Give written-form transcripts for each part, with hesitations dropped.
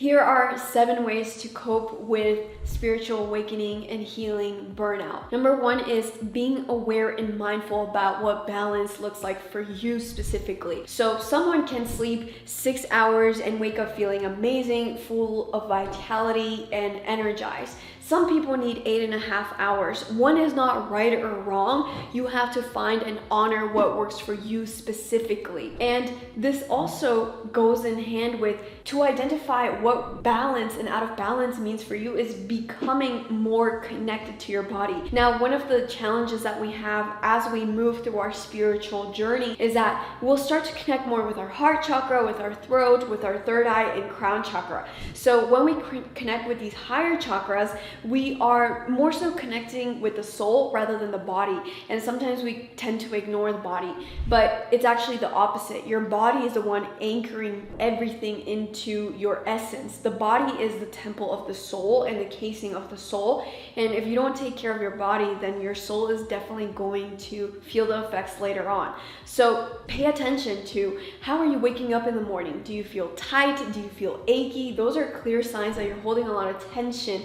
Here are 7 ways to cope with spiritual awakening and healing burnout. Number 1 is being aware and mindful about what balance looks like for you specifically. So someone can sleep 6 hours and wake up feeling amazing, full of vitality and energized. Some people need 8.5 hours. One is not right or wrong. You have to find and honor what works for you specifically. And this also goes in hand with, to identify what balance and out of balance means for you, is becoming more connected to your body. Now, one of the challenges that we have as we move through our spiritual journey is that we'll start to connect more with our heart chakra, with our throat, with our third eye and crown chakra. So when we connect with these higher chakras, we are more so connecting with the soul rather than the body. And sometimes we tend to ignore the body, but it's actually the opposite. Your body is the one anchoring everything into your essence. The body is the temple of the soul and the casing of the soul. And if you don't take care of your body, then your soul is definitely going to feel the effects later on. So pay attention to, how are you waking up in the morning? Do you feel tight? Do you feel achy? Those are clear signs that you're holding a lot of tension.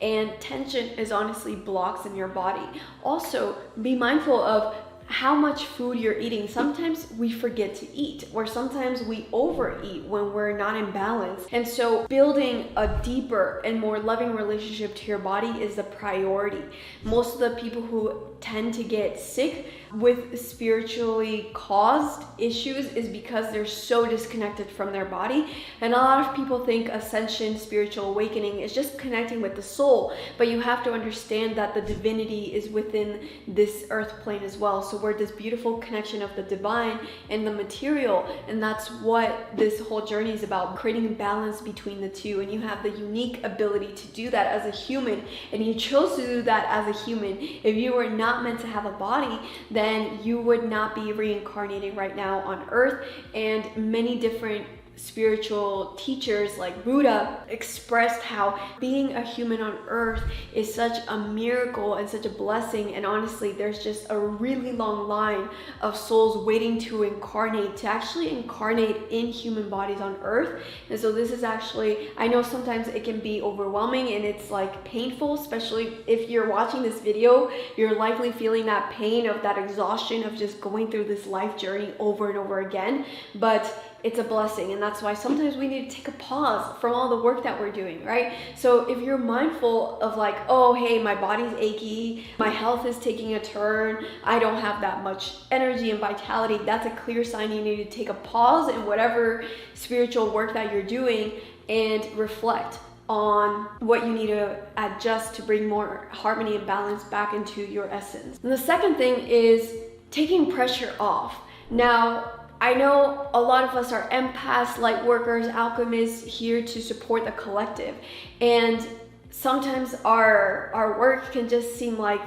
And tension is honestly blocks in your body. Also, be mindful of how much food you're eating. Sometimes we forget to eat, or sometimes we overeat when we're not in balance. And so building a deeper and more loving relationship to your body is the priority. Most of the people who tend to get sick with spiritually caused issues is because they're so disconnected from their body. And a lot of people think ascension, spiritual awakening is just connecting with the soul, but you have to understand that the divinity is within this earth plane as well. So we're this beautiful connection of the divine and the material, and that's what this whole journey is about, creating balance between the two. And you have the unique ability to do that as a human, and you chose to do that as a human. If you were not meant to have a body, then you would not be reincarnating right now on earth. And many different spiritual teachers like Buddha expressed how being a human on earth is such a miracle and such a blessing. And honestly, there's just a really long line of souls waiting to incarnate, to actually incarnate in human bodies on earth. And so this is actually, I know sometimes it can be overwhelming and it's like painful, especially if you're watching this video, you're likely feeling that pain of that exhaustion of just going through this life journey over and over again. But it's a blessing, and that's why sometimes we need to take a pause from all the work that we're doing, right? So if you're mindful of like, oh, hey, my body's achy, my health is taking a turn, I don't have that much energy and vitality, that's a clear sign you need to take a pause in whatever spiritual work that you're doing and reflect on what you need to adjust to bring more harmony and balance back into your essence. And the second thing is taking pressure off. Now, I know a lot of us are empaths, light workers, alchemists, here to support the collective. And sometimes our work can just seem like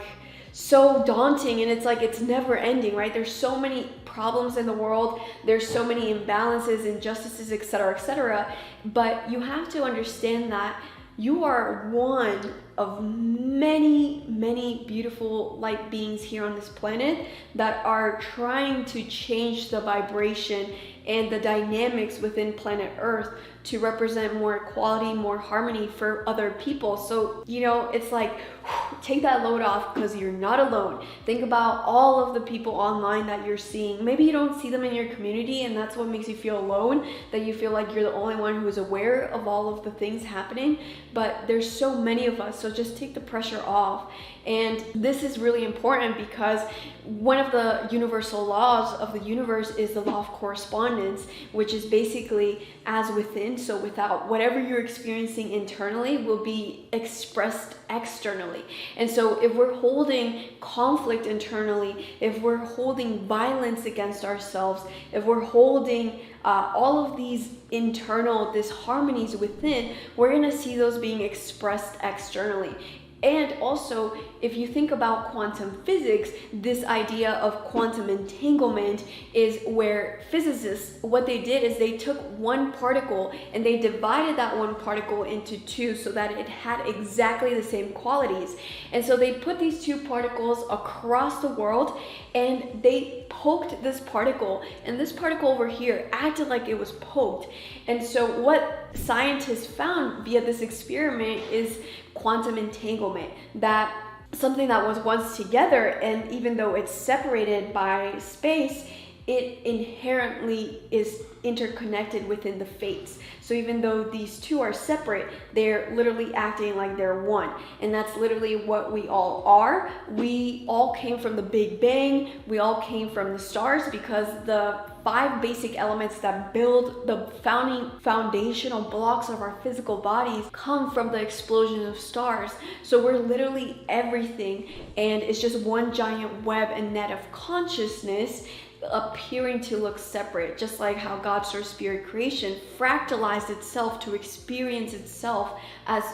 so daunting, and it's like it's never ending, right? There's so many problems in the world, there's so many imbalances, injustices, etc. But you have to understand that you are one of many beautiful light beings here on this planet that are trying to change the vibration and the dynamics within planet Earth to represent more equality, more harmony for other people. So, you know, it's like, take that load off, because you're not alone. Think about all of the people online that you're seeing. Maybe you don't see them in your community, and that's what makes you feel alone, that you feel like you're the only one who is aware of all of the things happening. But there's so many of us, so just take the pressure off. And this is really important because one of the universal laws of the universe is the law of correspondence, which is basically as within, so without. Whatever you're experiencing internally will be expressed externally. And so if we're holding conflict internally, if we're holding violence against ourselves, if we're holding all of these internal disharmonies within, we're gonna see those being expressed externally. And also, if you think about quantum physics, this idea of quantum entanglement is where physicists, what they did is they took one particle and they divided that one particle into two so that it had exactly the same qualities. And so they put these two particles across the world and they poked this particle, and this particle over here acted like it was poked. And so what scientists found via this experiment is quantum entanglement, that something that was once together, and even though it's separated by space, it inherently is interconnected within the fates. So even though these two are separate, they're literally acting like they're one. And that's literally what we all are. We all came from the Big Bang. We all came from the stars, because the 5 basic elements that build the foundational blocks of our physical bodies come from the explosion of stars. So we're literally everything, and it's just one giant web and net of consciousness appearing to look separate, just like how God's source spirit creation fractalized itself to experience itself as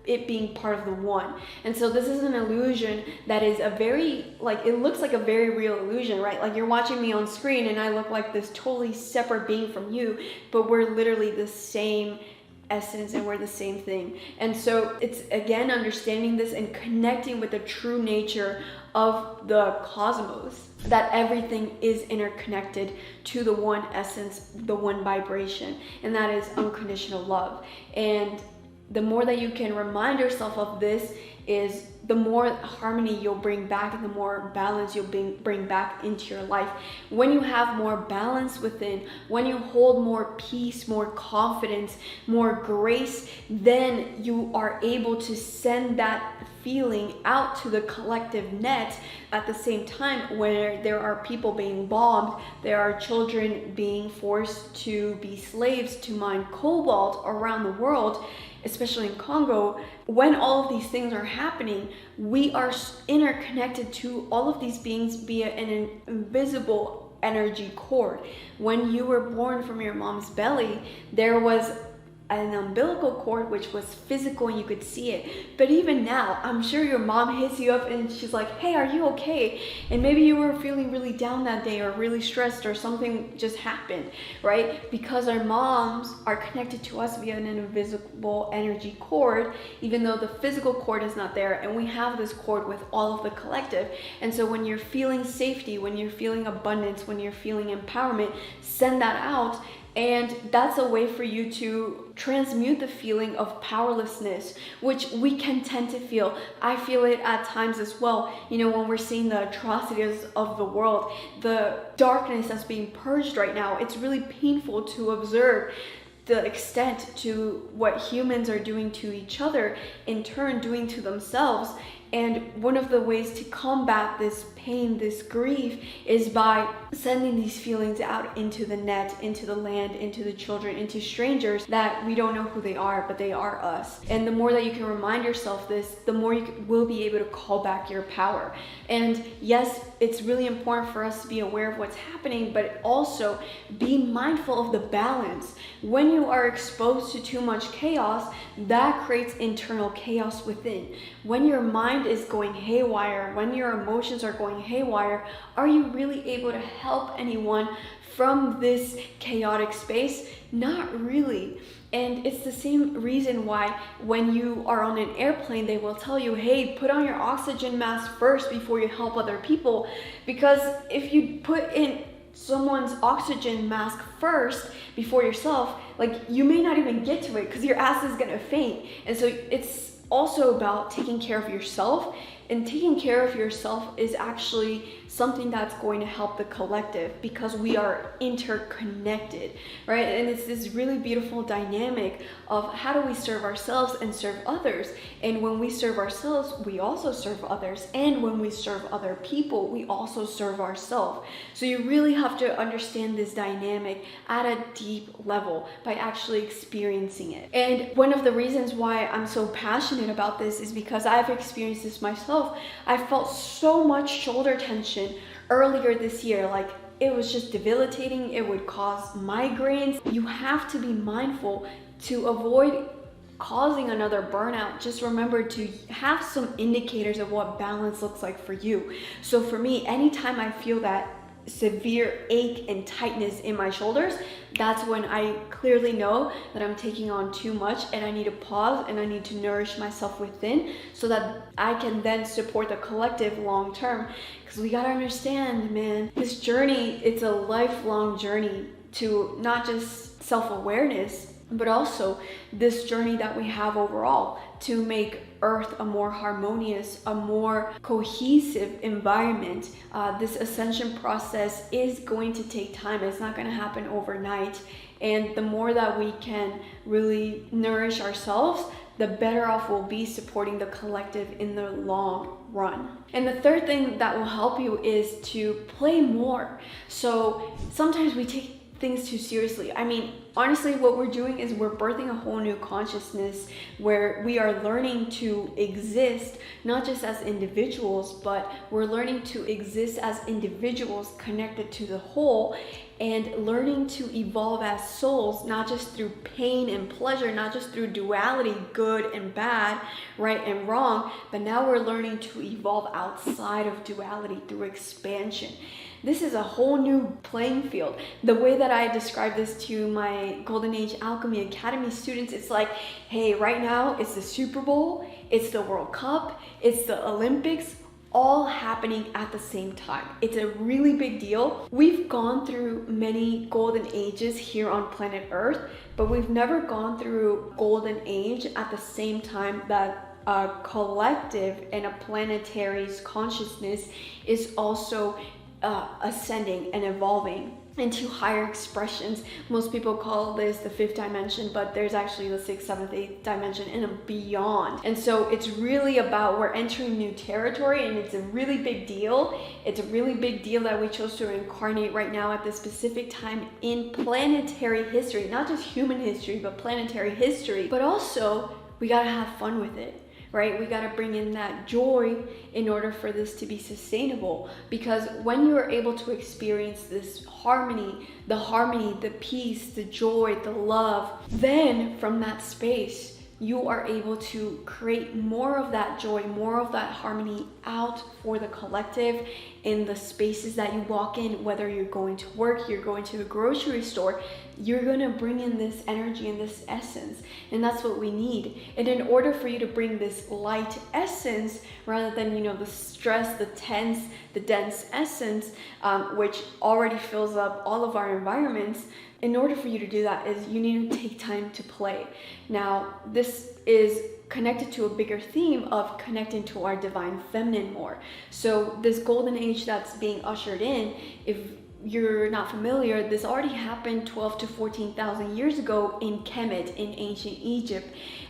it being part of the one. And so this is an illusion that is a very, like, it looks like a very real illusion, right? Like you're watching me on screen and I look like this totally separate being from you, but we're literally the same essence and we're the same thing. And so it's, again, understanding this and connecting with the true nature of the cosmos, that everything is interconnected to the one essence, the one vibration, and that is unconditional love. And the more that you can remind yourself of this, is the more harmony you'll bring back and the more balance you'll bring back into your life. When you have more balance within, when you hold more peace, more confidence, more grace, then you are able to send that feeling out to the collective net. At the same time, where there are people being bombed, there are children being forced to be slaves to mine cobalt around the world, especially in Congo. When all of these things are happening, we are interconnected to all of these beings via an invisible energy cord. When you were born from your mom's belly, there was an umbilical cord which was physical and you could see it. But even now, I'm sure your mom hits you up and she's like, hey, are you okay? And maybe you were feeling really down that day or really stressed or something just happened, right? Because our moms are connected to us via an invisible energy cord, even though the physical cord is not there, and we have this cord with all of the collective. And so when you're feeling safety, when you're feeling abundance, when you're feeling empowerment, send that out. And that's a way for you to transmute the feeling of powerlessness, which we can tend to feel. I feel it at times as well. You know, when we're seeing the atrocities of the world, the darkness that's being purged right now, it's really painful to observe the extent to what humans are doing to each other, in turn doing to themselves. And one of the ways to combat this pain, this grief, is by sending these feelings out into the net, into the land, into the children, into strangers that we don't know who they are, but they are us. And the more that you can remind yourself this, the more you will be able to call back your power. And yes, it's really important for us to be aware of what's happening, but also be mindful of the balance. When you are exposed to too much chaos, that creates internal chaos within. When your mind is going haywire, when your emotions are going haywire, are you really able to help anyone from this chaotic space? Not really. And it's the same reason why when you are on an airplane, they will tell you, hey, put on your oxygen mask first before you help other people. Because if you put in someone's oxygen mask first before yourself, like, you may not even get to it because your ass is gonna faint. And so it's also about taking care of yourself, and taking care of yourself is actually something that's going to help the collective, because we are interconnected, right? And it's this really beautiful dynamic of how do we serve ourselves and serve others. And when we serve ourselves, we also serve others. And when we serve other people, we also serve ourselves. So you really have to understand this dynamic at a deep level by actually experiencing it. And one of the reasons why I'm so passionate about this is because I've experienced this myself. I felt so much shoulder tension earlier this year, like it was just debilitating. It would cause migraines. You have to be mindful to avoid causing another burnout, just remember to have some indicators of what balance looks like for you. So for me, anytime I feel that severe ache and tightness in my shoulders, that's when I clearly know that I'm taking on too much and I need to pause and I need to nourish myself within so that I can then support the collective long term. Because we gotta understand, man, this journey, it's a lifelong journey to not just self-awareness, but also this journey that we have overall to make Earth a more harmonious, a more cohesive environment. This ascension process is going to take time. It's not going to happen overnight. And the more that we can really nourish ourselves, the better off we'll be supporting the collective in the long run. And the third thing that will help you is to play more. So sometimes we take things too seriously. I mean, honestly, what we're doing is we're birthing a whole new consciousness where we are learning to exist, not just as individuals, but we're learning to exist as individuals connected to the whole, and learning to evolve as souls, not just through pain and pleasure, not just through duality, good and bad, right and wrong, but now we're learning to evolve outside of duality through expansion. This is a whole new playing field. The way that I describe this to my Golden Age Alchemy Academy students, it's like, hey, right now it's the Super Bowl, it's the World Cup, it's the Olympics, all happening at the same time. It's a really big deal. We've gone through many golden ages here on planet Earth, but we've never gone through golden age at the same time that a collective and a planetary's consciousness is also ascending and evolving into higher expressions. Most people call this the fifth dimension, but there's actually the sixth, seventh, eighth dimension and beyond. And so it's really about, we're entering new territory, and it's a really big deal. It's a really big deal that we chose to incarnate right now at this specific time in planetary history, not just human history, but planetary history. But also, we gotta have fun with it. Right? We got to bring in that joy in order for this to be sustainable, because when you are able to experience this harmony, the peace, the joy, the love, then from that space, you are able to create more of that joy, more of that harmony out for the collective in the spaces that you walk in. Whether you're going to work, you're going to the grocery store, you're going to bring in this energy and this essence, and that's what we need. And in order for you to bring this light essence, rather than, you know, the stress, the tense, the dense essence, which already fills up all of our environments, in order for you to do that is you need to take time to play. Now, this is connected to a bigger theme of connecting to our divine feminine more. So this golden age that's being ushered in, if you're not familiar, this already happened 12 to 14,000 years ago in Kemet in ancient Egypt,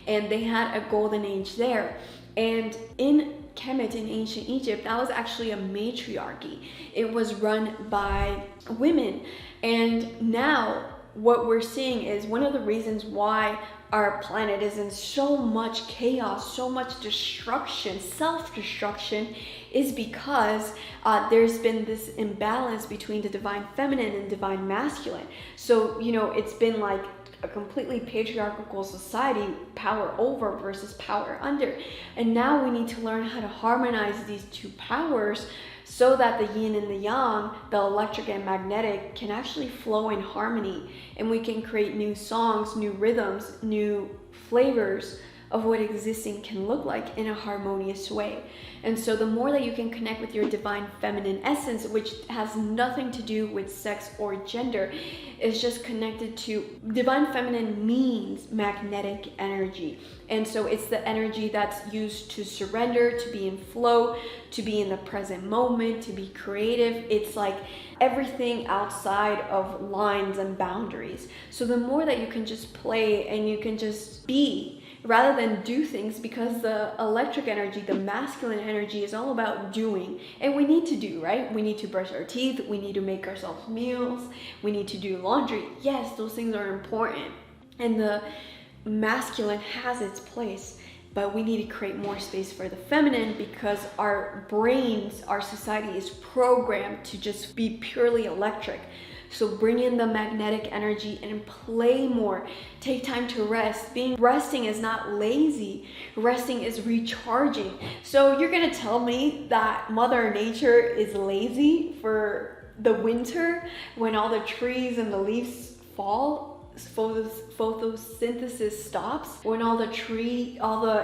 and they had a golden age there. And in Kemet in ancient Egypt, that was actually a matriarchy. It was run by women. And now what we're seeing is one of the reasons why our planet is in so much chaos, so much destruction, self-destruction, is because there's been this imbalance between the divine feminine and divine masculine. So, you know, it's been like a completely patriarchal society, power over versus power under. And now we need to learn how to harmonize these two powers so that the yin and the yang, the electric and magnetic, can actually flow in harmony, and we can create new songs, new rhythms, new flavors of what existing can look like in a harmonious way. And so the more that you can connect with your divine feminine essence, which has nothing to do with sex or gender, is just connected to divine feminine means magnetic energy. And so it's the energy that's used to surrender, to be in flow, to be in the present moment, to be creative. It's like everything outside of lines and boundaries. So the more that you can just play and you can just be, rather than do things, because the electric energy, the masculine energy, is all about doing. And we need to do, right? We need to brush our teeth, we need to make ourselves meals, we need to do laundry. Yes, those things are important. And the masculine has its place, but we need to create more space for the feminine, because our brains, our society is programmed to just be purely electric. So bring in the magnetic energy and play more. Take time to rest. Resting is not lazy. Resting is recharging. So you're gonna tell me that Mother Nature is lazy for the winter when all the trees and the leaves fall? Photosynthesis stops, when all the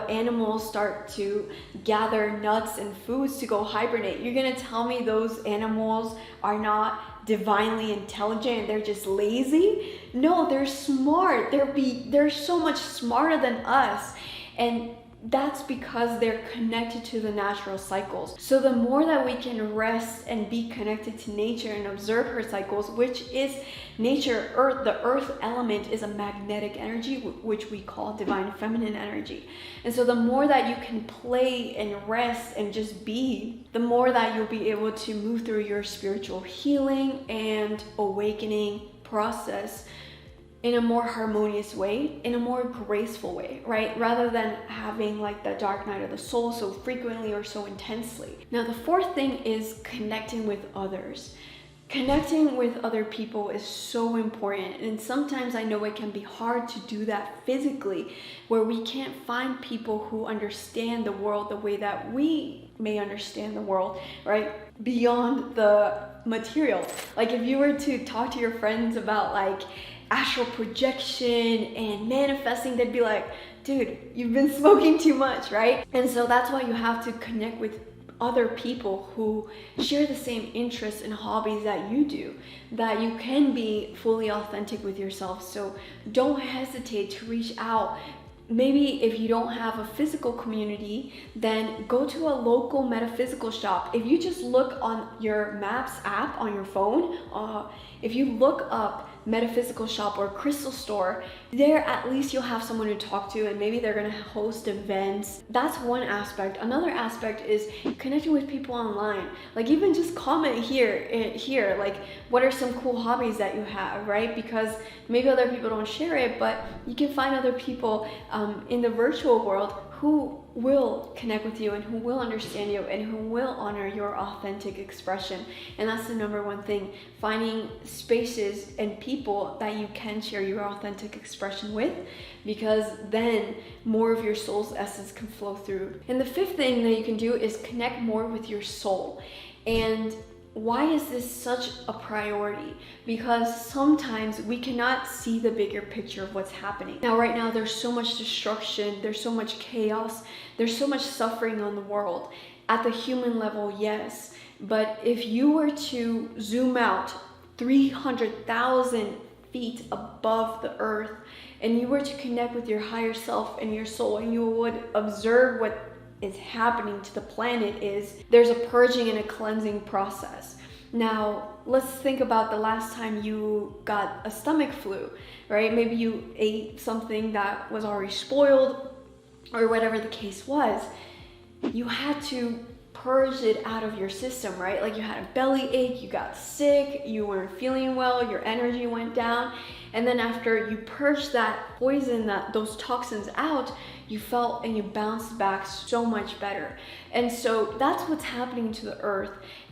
animals start to gather nuts and foods to go hibernate. You're gonna tell me those animals are not divinely intelligent, they're just lazy? No, they're smart. They're so much smarter than us, and that's because they're connected to the natural cycles. So the more that we can rest and be connected to nature and observe her cycles, which is nature, earth, the earth element is a magnetic energy, which we call divine feminine energy. And so the more that you can play and rest and just be, the more that you'll be able to move through your spiritual healing and awakening process in a more harmonious way, in a more graceful way, right? Rather than having like the dark night of the soul so frequently or so intensely. Now, the fourth thing is connecting with others. Connecting with other people is so important, and sometimes I know it can be hard to do that physically, where we can't find people who understand the world the way that we may understand the world, right? Beyond the material. Like if you were to talk to your friends about like astral projection and manifesting, they'd be like, dude, you've been smoking too much, right? And so that's why you have to connect with other people who share the same interests and hobbies that you do, that you can be fully authentic with yourself. So don't hesitate to reach out. Maybe if you don't have a physical community, then go to a local metaphysical shop. If you just look on your Maps app on your phone, if you look up metaphysical shop or crystal store, there at least you'll have someone to talk to, and maybe they're gonna host events. That's one aspect. Another aspect is connecting with people online. Like even just comment here, like what are some cool hobbies that you have, right? Because maybe other people don't share it, but you can find other people in the virtual world who will connect with you and who will understand you and who will honor your authentic expression. And that's the number one thing, finding spaces and people that you can share your authentic expression with, because then more of your soul's essence can flow through. And the fifth thing that you can do is connect more with your soul. And why is this such a priority? Because sometimes we cannot see the bigger picture of what's happening. Now, right now, there's so much destruction, there's so much chaos, there's so much suffering on the world. At the human level, yes. But if you were to zoom out 300,000 feet above the earth, and you were to connect with your higher self and your soul, and you would observe what is happening to the planet, is there's a purging and a cleansing process. Now, let's think about the last time you got a stomach flu, right? Maybe you ate something that was already spoiled or whatever the case was. You had to purge it out of your system, right? Like you had a belly ache, you got sick, you weren't feeling well, your energy went down. And then after you purged that poison, those toxins out, you felt and you bounced back so much better. And so that's what's happening to the earth.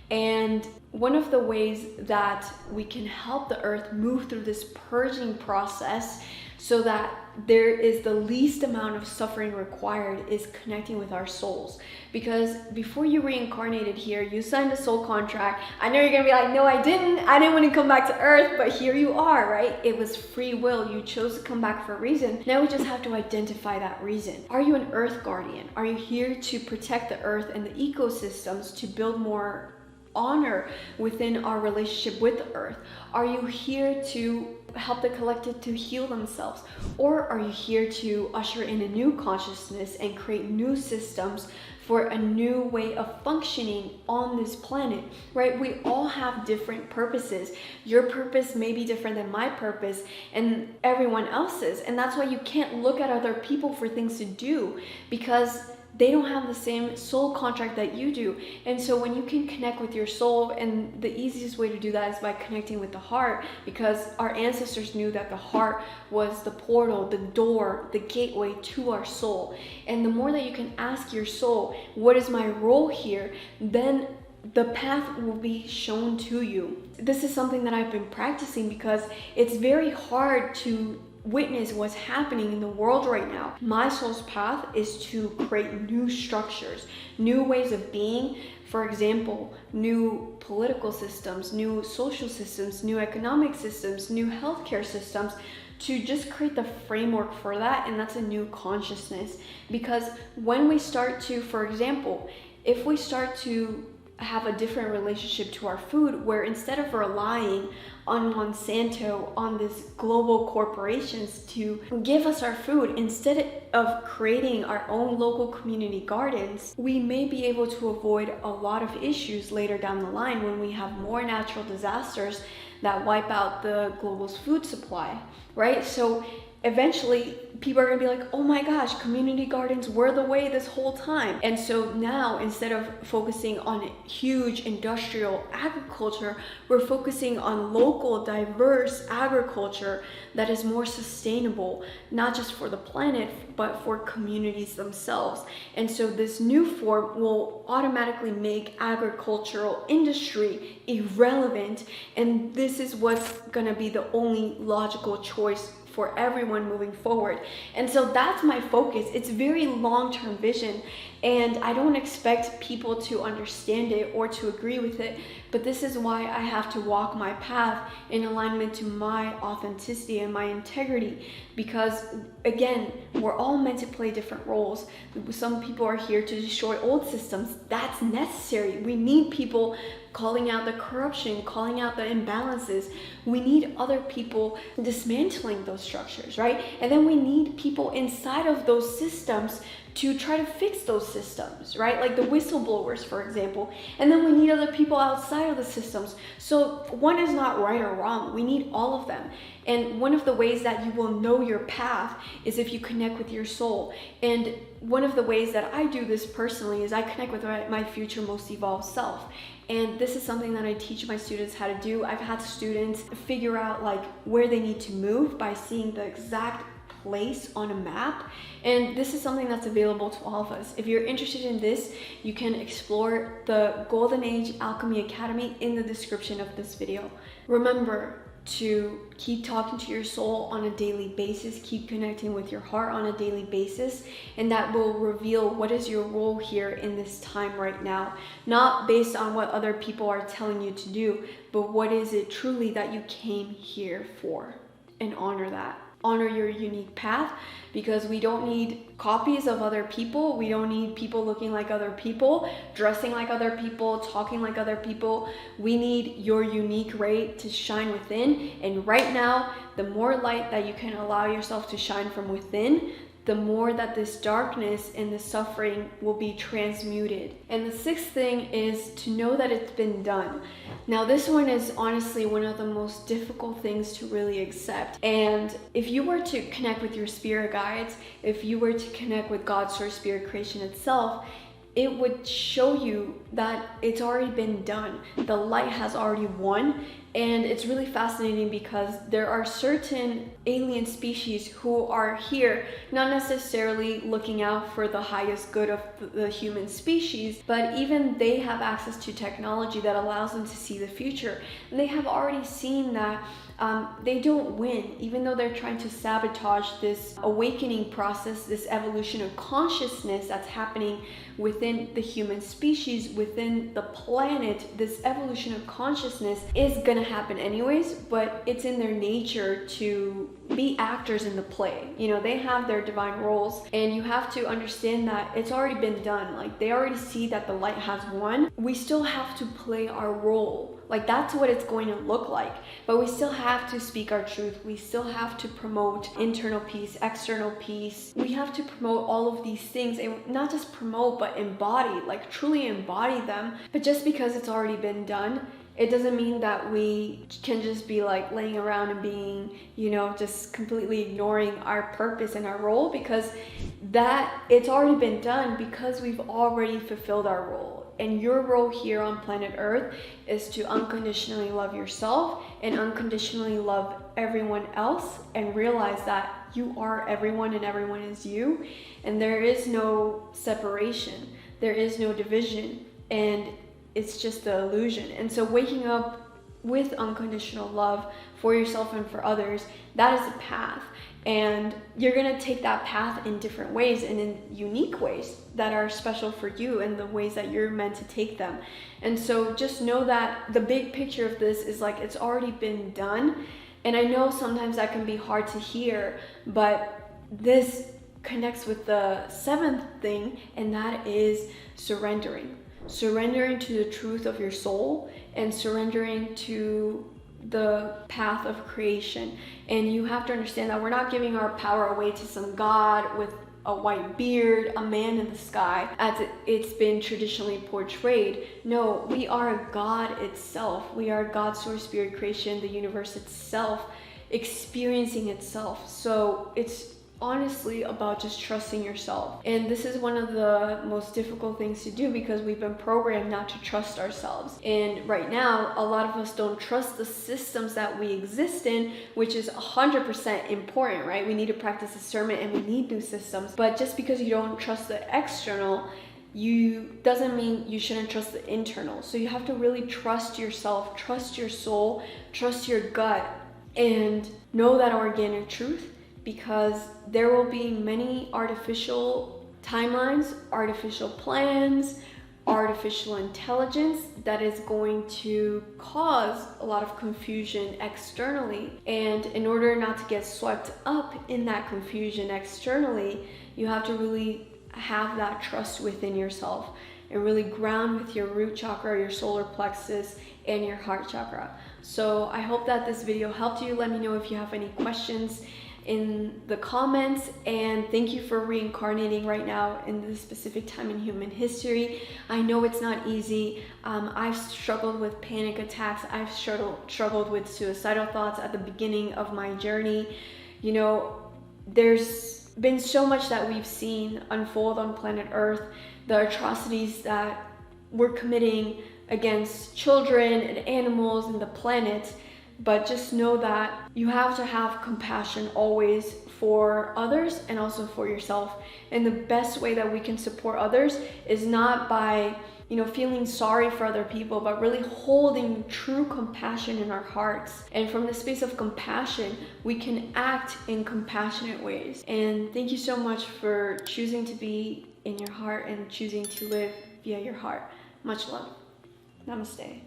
And one of the ways that we can help the earth move through this purging process so that there is the least amount of suffering required is connecting with our souls. Because before you reincarnated here, you signed a soul contract. I know you're gonna be like, no, I didn't want to come back to earth, but here you are, right? It was free will. You chose to come back for a reason. Now we just have to identify that reason. Are you an earth guardian? Are you here to protect the earth and the ecosystems, to build more honor within our relationship with the earth? Are you here to help the collective to heal themselves? Or are you here to usher in a new consciousness and create new systems for a new way of functioning on this planet, right? We all have different purposes. Your purpose may be different than my purpose and everyone else's. And that's why you can't look at other people for things to do, because they don't have the same soul contract that you do. And so when you can connect with your soul, and the easiest way to do that is by connecting with the heart, because our ancestors knew that the heart was the portal, the door, the gateway to our soul. And the more that you can ask your soul, what is my role here? Then the path will be shown to you. This is something that I've been practicing because it's very hard to witness what's happening in the world right now. My soul's path is to create new structures, new ways of being. For example, new political systems, new social systems, new economic systems, new healthcare systems, to just create the framework for that. And that's a new consciousness. Because when we start to, for example, if we start to have a different relationship to our food, where instead of relying on Monsanto, on these global corporations to give us our food, instead of creating our own local community gardens, we may be able to avoid a lot of issues later down the line when we have more natural disasters that wipe out the global food supply, right? So eventually people are gonna be like, oh my gosh, community gardens were the way this whole time. And so now, instead of focusing on huge industrial agriculture, we're focusing on local, diverse agriculture that is more sustainable, not just for the planet, but for communities themselves. And so this new form will automatically make agricultural industry irrelevant. And this is what's gonna be the only logical choice for everyone moving forward. And so that's my focus. It's very long-term vision, and I don't expect people to understand it or to agree with it, but this is why I have to walk my path in alignment to my authenticity and my integrity. Because again, we're all meant to play different roles. Some people are here to destroy old systems. That's necessary. We need people calling out the corruption, calling out the imbalances. We need other people dismantling those structures, right? And then we need people inside of those systems to try to fix those systems, right? Like the whistleblowers, for example. And then we need other people outside of the systems. So one is not right or wrong. We need all of them. And one of the ways that you will know your path is if you connect with your soul. And one of the ways that I do this personally is I connect with my future most evolved self. And this is something that I teach my students how to do. I've had students figure out like where they need to move by seeing the exact place on a map. And this is something that's available to all of us. If you're interested in this, you can explore the Golden Age Alchemy Academy in the description of this video. Remember to keep talking to your soul on a daily basis, keep connecting with your heart on a daily basis, and that will reveal what is your role here in this time right now, not based on what other people are telling you to do, but what is it truly that you came here for. And honor that. Honor your unique path, because we don't need copies of other people. We don't need people looking like other people, dressing like other people, talking like other people. We need your unique ray to shine within. And right now, the more light that you can allow yourself to shine from within, the more that this darkness and this suffering will be transmuted. And the sixth thing is to know that it's been done. Now, this one is honestly one of the most difficult things to really accept. And if you were to connect with your spirit guides, if you were to connect with God's source spirit creation itself, it would show you that it's already been done. The light has already won. And it's really fascinating because there are certain alien species who are here, not necessarily looking out for the highest good of the human species, but even they have access to technology that allows them to see the future. And they have already seen that they don't win, even though they're trying to sabotage this awakening process, this evolution of consciousness that's happening within the human species, within the planet. This evolution of consciousness is gonna happen anyways, but it's in their nature to be actors in the play. You know, they have their divine roles, and you have to understand that it's already been done. Like, they already see that the light has won. We still have to play our role. Like, that's what it's going to look like. But we still have to speak our truth. We still have to promote internal peace, external peace. We have to promote all of these things, and not just promote, but embody, like truly embody them. But just because it's already been done, it doesn't mean that we can just be like laying around and being, you know, just completely ignoring our purpose and our role, because that it's already been done, because we've already fulfilled our role. And your role here on planet Earth is to unconditionally love yourself and unconditionally love everyone else, and realize that you are everyone and everyone is you. And there is no separation. There is no division. And it's just the illusion. And so waking up with unconditional love for yourself and for others, that is a path. And you're gonna take that path in different ways and in unique ways that are special for you and the ways that you're meant to take them. And so just know that the big picture of this is like, it's already been done. And I know sometimes that can be hard to hear, but this connects with the seventh thing, and that is surrendering. Surrendering to the truth of your soul and surrendering to the path of creation. And you have to understand that we're not giving our power away to some god with a white beard, a man in the sky, as it's been traditionally portrayed. No, we are God itself. We are God's source, spirit, creation, the universe itself, experiencing itself. So it's honestly about just trusting yourself. And this is one of the most difficult things to do because we've been programmed not to trust ourselves. And right now, a lot of us don't trust the systems that we exist in, which is 100% important, right? We need to practice discernment and we need new systems. But just because you don't trust the external, doesn't mean you shouldn't trust the internal. So you have to really trust yourself, trust your soul, trust your gut, and know that organic truth, because there will be many artificial timelines, artificial plans, artificial intelligence that is going to cause a lot of confusion externally. And in order not to get swept up in that confusion externally, you have to really have that trust within yourself and really ground with your root chakra, your solar plexus, and your heart chakra. So I hope that this video helped you. Let me know if you have any questions in the comments, and thank you for reincarnating right now in this specific time in human history. I know it's not easy. I've struggled with panic attacks. I've struggled with suicidal thoughts at the beginning of my journey. You know, there's been so much that we've seen unfold on planet Earth, the atrocities that we're committing against children and animals and the planet. But just know that you have to have compassion always for others and also for yourself. And the best way that we can support others is not by, feeling sorry for other people, but really holding true compassion in our hearts. And from the space of compassion, we can act in compassionate ways. And thank you so much for choosing to be in your heart and choosing to live via your heart. Much love. Namaste.